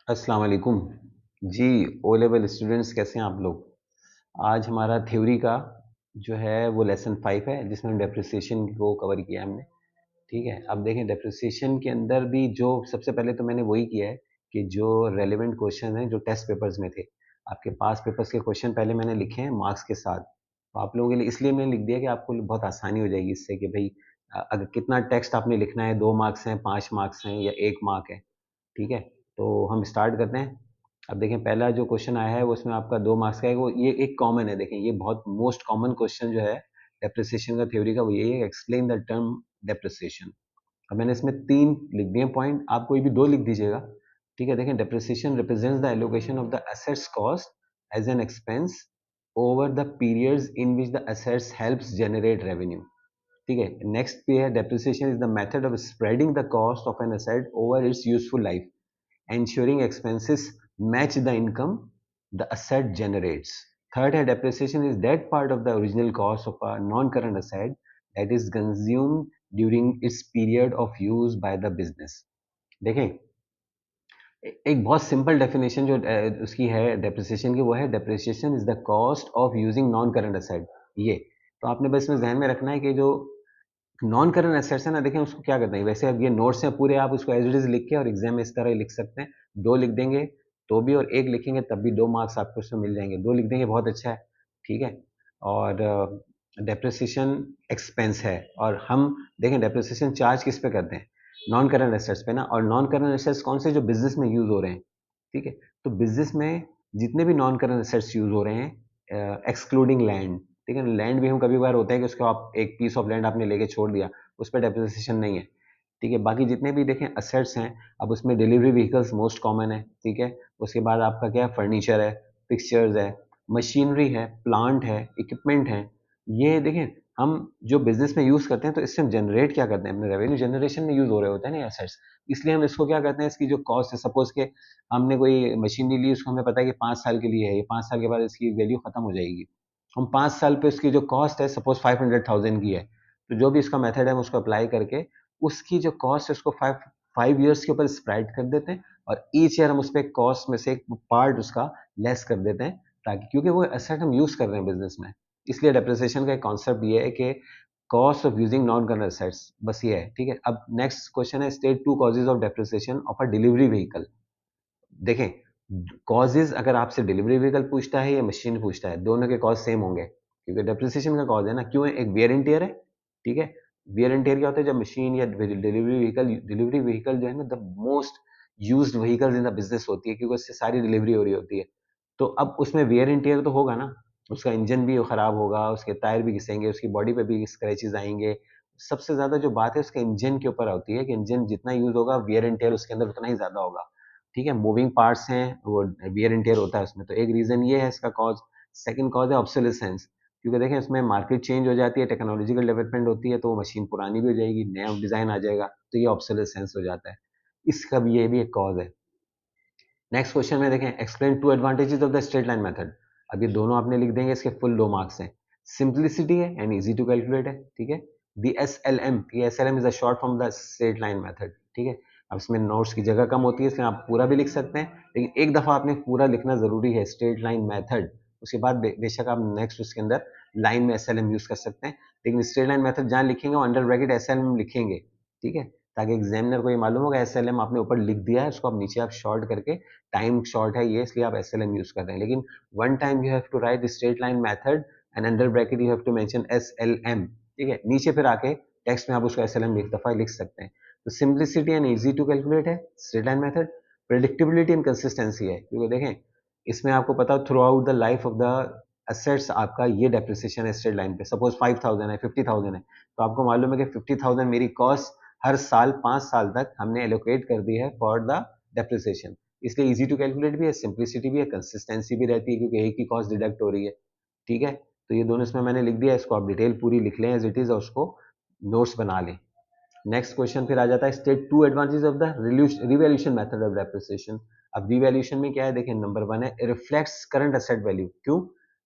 अस्सलाम वालेकुम जी। O level students कैसे हैं आप लोग। आज हमारा थ्योरी का जो है वो लेसन 5 है जिसमें डेप्रिसिएशन को कवर किया हमने। ठीक है, अब देखें डेप्रिसिएशन के अंदर भी जो सबसे पहले तो मैंने वही किया है कि जो रेलेवेंट क्वेश्चन है जो टेस्ट पेपर्स में थे, आपके पास पेपर्स के क्वेश्चन पहले मैंने लिखे हैं मार्क्स के साथ। तो आप लोगों के लिए इसलिए मैंने लिख दिया कि आपको बहुत आसानी हो जाएगी इससे कि भाई अगर कितना टेक्स्ट आपने लिखना है, 2 मार्क्स हैं, 5 मार्क्स हैं या 1 मार्क है। ठीक है, तो हम स्टार्ट करते हैं। अब देखें पहला जो क्वेश्चन आया है वो उसमें आपका 2 मार्क्स का है। वो ये एक कॉमन है, देखें ये बहुत मोस्ट कॉमन क्वेश्चन जो है डेप्रिसिएशन का थ्योरी का वो यही है, एक्सप्लेन द टर्म डेप्रिसिएशन। अब मैंने इसमें 3 लिख दिए पॉइंट, आप कोई भी 2 लिख दीजिएगा। ठीक है, देखें depreciation represents the allocation of the assets cost as an expense over the periods in which the assets helps generate revenue. ठीक है, नेक्स्ट पे है depreciation is the method of spreading the cost of an asset over its useful life, ensuring expenses match the income the asset generates. Third है depreciation is that part of the original cost of a non-current asset that is consumed during its period of use by the business. देखें एक बहुत simple definition जो उसकी है depreciation की, वो है depreciation is the cost of using non current asset. ये तो आपने बस में ध्यान में रखना है कि जो नॉन करंट एसेट्स है ना, देखें उसको क्या करते हैं। वैसे अब ये नोट्स हैं पूरे, आप उसको एज इट इज लिख के और एग्जाम में इस तरह लिख सकते हैं। 2 लिख देंगे तो भी और 1 लिखेंगे तब भी 2 मार्क्स आपको उसमें मिल जाएंगे। 2 लिख देंगे बहुत अच्छा है। ठीक है, और डेप्रिसिएशन एक्सपेंस है और हम देखें डेप्रिसिएशन चार्ज किस पे करते हैं, नॉन करंट एसेट्स पे ना। और नॉन करंट एसेट्स कौन से, जो बिजनेस में यूज हो रहे हैं। ठीक है, तो बिजनेस में जितने भी नॉन करंट एसेट्स यूज हो रहे हैं एक्सक्लूडिंग लैंड। ठीक है, लैंड भी हम कभी बार होता है कि उसको आप एक पीस ऑफ लैंड आपने लेके छोड़ दिया, उस पर डेप्रिसिएशन नहीं है। ठीक है, बाकी जितने भी देखें असेट्स हैं, अब उसमें डिलीवरी व्हीकल्स मोस्ट कॉमन है। ठीक है, उसके बाद आपका क्या है, फर्नीचर है, फिक्सचर्स है, मशीनरी है, प्लांट है, इक्विपमेंट है। ये देखें हम जो बिजनेस में यूज करते हैं तो इससे हम जनरेट क्या करते हैं, अपने रेवेन्यू जनरेशन में यूज हो रहे होते हैं ना एसेट्स। इसलिए हम इसको क्या करते हैं, इसकी जो कॉस्ट है, सपोज के हमने कोई मशीनरी ली, उसको हमें पता है कि 5 साल के लिए है, ये 5 साल के बाद इसकी वैल्यू खत्म हो जाएगी। हम 5 साल पे उसकी जो कॉस्ट है सपोज 500,000 की है, तो जो भी इसका मेथड है हम उसको अप्लाई करके उसकी जो कॉस्ट है उसको 5 ईयर्स के ऊपर स्प्रेड कर देते हैं और ईच ईयर हम उस पर कॉस्ट में से एक पार्ट उसका लेस कर देते हैं, ताकि क्योंकि वो एसेट हम यूज कर रहे हैं बिजनेस में। इसलिए डेप्रिसिएशन का एक कॉन्सेप्ट ये है कि cost of using non current assets, बस ये है। ठीक है, अब नेक्स्ट क्वेश्चन है state 2 causes of depreciation of a delivery vehicle. देखें कॉजेज अगर आपसे डिलीवरी व्हीकल पूछता है या मशीन पूछता है, दोनों के कॉज सेम होंगे क्योंकि डेप्रिसिएशन का कॉज है ना। क्यों है, एक वियर एंड टियर है। ठीक है, वियर एंड टियर क्या होता है, जब मशीन या डिलीवरी व्हीकल जो है ना, the most used vehicles in the business होती है क्योंकि उससे सारी डिलीवरी हो रही होती है। तो अब उसमें वियर एंड टियर तो होगा ना, उसका इंजन भी खराब होगा, उसके टायर भी घिसेंगे, उसकी बॉडी पे भी स्क्रैचेस आएंगे। सबसे ज्यादा जो बात है उसके इंजन के ऊपर होती है कि इंजन जितना यूज होगा वियर एंड टियर उसके अंदर उतना ही ज्यादा होगा। ठीक है, मूविंग पार्ट्स हैं, वो वियर एंड टियर होता है उसमें, तो एक रीजन ये है इसका कॉज। सेकंड कॉज है ऑब्सोलेसेंस, क्योंकि देखें इसमें मार्केट चेंज हो जाती है, टेक्नोलॉजिकल डेवलपमेंट होती है, तो वो मशीन पुरानी भी हो जाएगी, नया डिजाइन आ जाएगा, तो ये ऑब्सोलेसेंस हो जाता है। इसका भी ये भी एक कॉज है। नेक्स्ट क्वेश्चन में देखें explain 2 advantages of the straight line method. अब ये दोनों आपने लिख देंगे, इसके फुल 2 मार्क्स हैं। सिंप्लिसिटी है एंड इजी टू कैलकुलेट है। ठीक है, दी एस एल एम, ये S L M is a short from the straight line method. ठीक है, अब इसमें नोट्स की जगह कम होती है इसलिए आप पूरा भी लिख सकते हैं, लेकिन एक दफा आपने पूरा लिखना जरूरी है, स्ट्रेट लाइन मेथड। उसके बाद बेशक आप नेक्स्ट उसके अंदर लाइन में एस एल एम यूज कर सकते हैं, लेकिन स्ट्रेट लाइन मेथड जहाँ लिखेंगे वो under bracket S L M लिखेंगे। ठीक है, ताकि एग्जामिनर को ये मालूम होगा एस एल एम आपने ऊपर लिख दिया है, उसको आप नीचे आप शॉर्ट करके, टाइम शॉर्ट है ये इसलिए आप एस एल एम यूज कर रहे हैं, लेकिन one time you have to write straight line method and under bracket you have to mention S L M. ठीक है, नीचे फिर आके टेक्स्ट में आप उसको एस एल एम एक दफा लिख सकते हैं। तो simplicity and easy to calculate है straight line method. Predictability and consistency है, क्योंकि देखें इसमें आपको पता throughout the life of the assets आपका ये डेप्रिसिएशन है स्ट्रेट लाइन पे। सपोज 5,000 है, 50,000 है, तो आपको मालूम है कि 50,000 मेरी कॉस्ट हर साल 5 साल तक हमने एलोकेट कर दी है फॉर द डेप्रिसिएशन। इसलिए इजी टू कैलकुलेट भी है, सिंप्लिसिटी भी है, कंसिस्टेंसी भी रहती है क्योंकि एक ही कॉस्ट डिडक्ट हो रही है। ठीक है, तो ये दोनों इसमें मैंने लिख दिया, इसको आप डिटेल पूरी लिख लें एज इट इज और उसको नोट्स बना लें। नेक्स्ट क्वेश्चन फिर आ जाता है state 2 advantage of the revaluation method of depreciation. अब रिवैल्यूएशन में क्या है, देखिए नंबर 1 है रिफ्लेक्ट्स करंट एसेट वैल्यू। क्यों,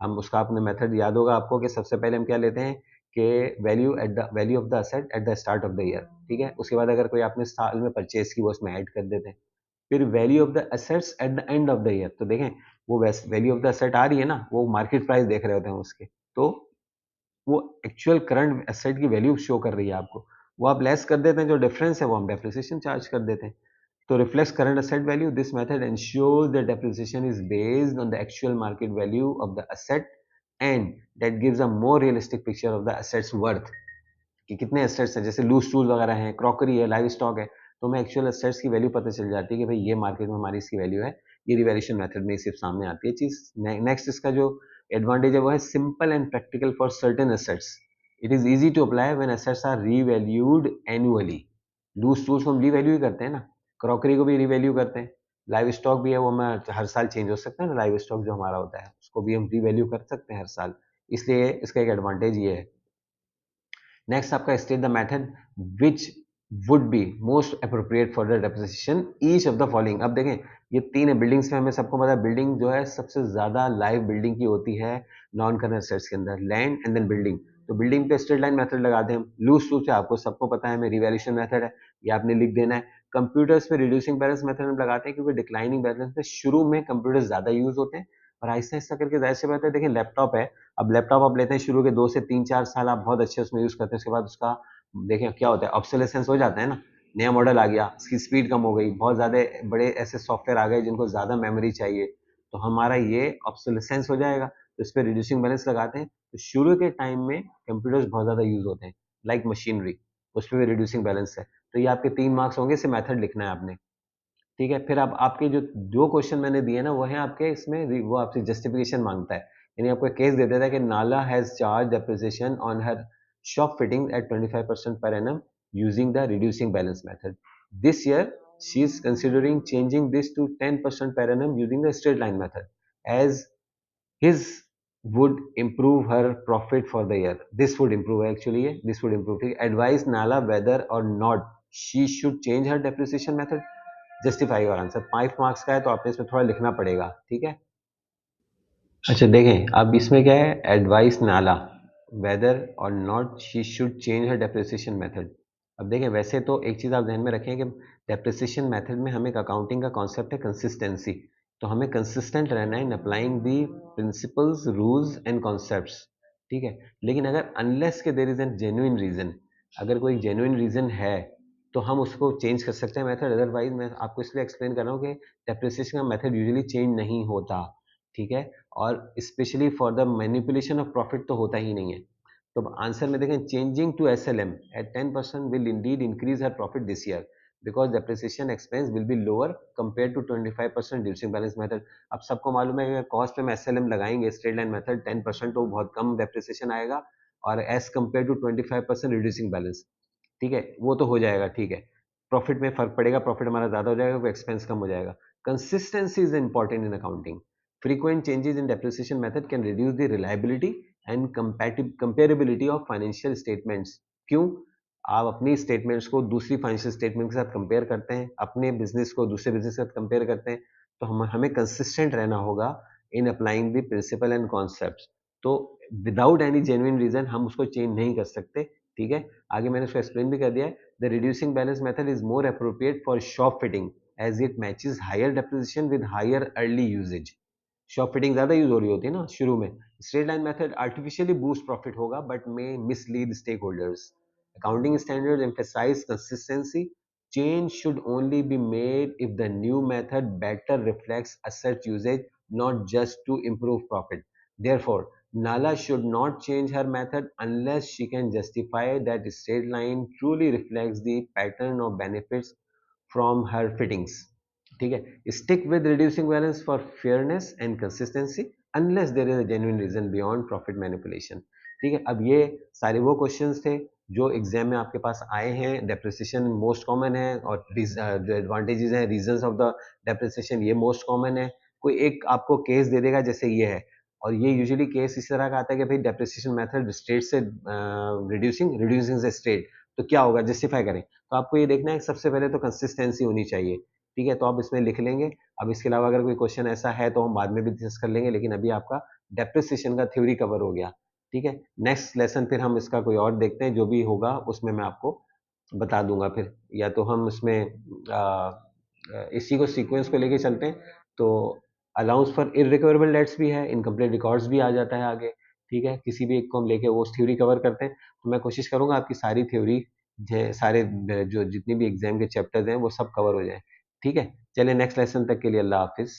हम उसका अपने मेथड याद होगा आपको कि सबसे पहले हम क्या लेते हैं कि value of the asset at the start of the year. ठीक है, उसके बाद अगर कोई आपने साल में परचेज की वो उसमें ऐड कर देते हैं। फिर value of the assets at the end of the year, तो देखें वो वैल्यू ऑफ द एसेट आ रही है ना, वो मार्केट प्राइस देख रहे होते हैं उसके, तो वो एक्चुअल करंट एसेट की वैल्यू शो कर रही है आपको, वो आप लेस कर देते हैं, जो डिफरेंस है वो हम डेप्रिसिएशन चार्ज कर देते हैं। तो reflects current asset value. This method ensures that depreciation is based on the actual market value of the asset and that gives a more realistic picture of the assets worth. कि कितने assets हैं, जैसे loose tool वगैरह हैं, crockery है, live stock है, तो हमें एक्चुअल assets की वैल्यू पता चल जाती है कि भाई ये मार्केट में हमारी इसकी वैल्यू है। ये रिवैल्यूएशन मेथड में सिर्फ सामने आती है चीज। नेक्स्ट इसका जो एडवांटेज है वो है simple and practical for certain assets. It is easy to apply when assets are revalued annually. Loose tools को हम रीवैल्यू ही करते हैं ना, क्रॉकरी को भी रिवैल्यू करते हैं, लाइव स्टॉक भी है वो हमें हर साल चेंज हो सकता है ना, लाइव स्टॉक जो हमारा होता है उसको भी हम रिवैल्यू कर सकते हैं हर साल, इसलिए इसका एक एडवांटेज ये है। नेक्स्ट आपका state the method which would be most appropriate for the depreciation each of the following. अब देखें ये तीन है, बिल्डिंग्स में हमें सबको पता है बिल्डिंग जो है सबसे ज्यादा लाइव बिल्डिंग की होती है नॉन करंट एसेट्स के अंदर, लैंड एंड देन बिल्डिंग। तो बिल्डिंग पे स्ट्रेट लाइन मेथड लगाते हैं, लूज टूल से आपको सबको पता है हमें रिवैल्यूएशन मेथड है, ये आपने लिख देना है। कंप्यूटर्स पे रिड्यूसिंग बैलेंस मेथड हम लगाते हैं क्योंकि डिक्लाइनिंग बैलेंस में शुरू में कंप्यूटर्स ज्यादा यूज होते हैं और आहिस्ता आहिस्ता करके जाहिर सी बात है, देखिए लैपटॉप है, अब लैपटॉप आप लेते हैं शुरू के 2 से 3 4 साल आप बहुत अच्छे उसमें यूज करते हैं, उसके बाद उसका देखें क्या होता है, ऑब्सोलेसेंस हो जाता है ना, नया मॉडल आ गया, उसकी स्पीड कम हो गई, बहुत ज़्यादा बड़े ऐसे सॉफ्टवेयर आ गए जिनको ज़्यादा मेमोरी चाहिए, तो हमारा ये ऑब्सोलेसेंस हो जाएगा, तो इस पर रिड्यूसिंग बैलेंस लगाते हैं। तो शुरू के टाइम में कंप्यूटर्स बहुत ज़्यादा यूज होते हैं, लाइक मशीनरी, उस पर भी रिड्यूसिंग बैलेंस है, तो ये आपके 3 मार्क्स होंगे, इसे मेथड लिखना है आपने। ठीक है, फिर अब आपके जो दो क्वेश्चन मैंने दिए ना वो है आपके इसमें वो आपसे जस्टिफिकेशन मांगता है, यानी आपको केस दे देता है कि नाला has charge depreciation on her shop fitting at 25% per annum using the reducing balance method. This year she is considering changing this to 10% per annum using the straight line method as his would improve her profit for the year. This would improve actually, this would improve. Advise Nala whether or not she should change her depreciation method. Justify your answer, 5 marks का है तो आपने इसमें थोड़ा लिखना पड़ेगा, ठीक है। अच्छा देखें अब इसमें क्या है, एडवाइस नाला वेदर और not she should change her depreciation method. अब देखें वैसे तो एक चीज़ आप ध्यान में रखें कि डेप्रिसिएशन मेथड में हमें एक अकाउंटिंग का कॉन्सेप्ट है कंसिस्टेंसी, तो हमें कंसिस्टेंट रहना है in applying the principles rules and concepts, ठीक है। लेकिन अगर अनलेस के there is an genuine reason, अगर कोई जेन्युइन रीज़न है तो हम उसको चेंज कर सकते हैं मेथड, अदरवाइज मैं आपको इसलिए एक्सप्लेन कर रहा हूँ कि डेप्रिसिएशन का मेथड यूजुअली चेंज नहीं होता, ठीक है, और specially for the manipulation of profit तो होता ही नहीं है। तो आंसर में देखें, changing to SLM at 10% will indeed increase her profit this year because depreciation expense will be lower compare to 25% reducing balance method. अब सबको मालूम है कि कॉस्ट पे हम एसएलएम लगाएंगे स्ट्रेट लाइन मेथड 10% तो बहुत कम डेप्रिसिएशन आएगा, और as compare to 25% reducing balance, ठीक है, वो तो हो जाएगा, ठीक है, प्रॉफिट में फर्क पड़ेगा, प्रॉफिट हमारा ज्यादा हो जाएगा, एक्सपेंस कम हो जाएगा। Consistency is important in accounting. Frequent changes in depreciation method can reduce the reliability and comparability of financial statements। क्यों? आप अपनी स्टेटमेंट्स को दूसरी फाइनेंशियल स्टेटमेंट के साथ कंपेयर करते हैं, अपने बिजनेस को दूसरे बिजनेस के साथ कंपेयर करते हैं, तो हमें कंसिस्टेंट रहना होगा in applying the principle and concepts. तो विदाउट एनी जेन्युइन रीजन हम उसको चेंज नहीं कर सकते, ठीक है। आगे मैंने उसको एक्सप्लेन भी कर दिया है। The reducing balance method is more appropriate for shop fitting as it matches higher depreciation with higher early usage. Shop fitting ज्यादा यूज हो रही होती है ना शुरू में। Straight line method artificially boost profit होगा but may mislead stakeholders. Accounting standards emphasize consistency. Change should only be made if the new method better reflects asset usage, not just to improve profit. Therefore, Nala should not change her method unless she can justify that straight line truly reflects the pattern of benefits from her fittings, ठीक है। Stick with reducing balance for fairness and consistency unless there is a genuine reason beyond profit manipulation, ठीक है। अब ये सारे वो questions थे जो एग्जाम में आपके पास आए हैं। डेप्रिसिएशन मोस्ट कॉमन है और जो एडवांटेजेस हैं रीजंस ऑफ द डेप्रिसिएशन ये मोस्ट कॉमन है। कोई एक आपको केस दे देगा जैसे ये है, और ये यूजुअली केस इस तरह का आता है कि भाई डेप्रिसिएशन मेथड स्ट्रेट से रिड्यूसिंग, रिड्यूसिंग से स्ट्रेट, तो क्या होगा जस्टिफाई करें। तो आपको ये देखना है सबसे पहले तो कंसिस्टेंसी होनी चाहिए, ठीक है, तो आप इसमें लिख लेंगे। अब इसके अलावा अगर कोई क्वेश्चन ऐसा है तो हम बाद में भी डिस्कस कर लेंगे, लेकिन अभी आपका डेप्रिसिएशन का थ्योरी कवर हो गया, ठीक है। नेक्स्ट लेसन फिर हम इसका कोई और देखते हैं, जो भी होगा उसमें मैं आपको बता दूंगा फिर, या तो हम उसमें इसी को सीक्वेंस को लेके चलते हैं तो अलाउंस फॉर इररिकवरेबल डेट्स भी है, इनकम्प्लीट रिकॉर्ड्स भी आ जाता है आगे। ठीक है, किसी भी एक को हम लेके वो थ्योरी कवर करते हैं। तो मैं कोशिश करूंगा आपकी सारी थ्योरी सारे जो जितनी भी एग्जाम के चैप्टर्स हैं वो सब कवर हो जाए। ठीक है, चलिए नेक्स्ट लेसन तक के लिए अल्लाह हाफिज।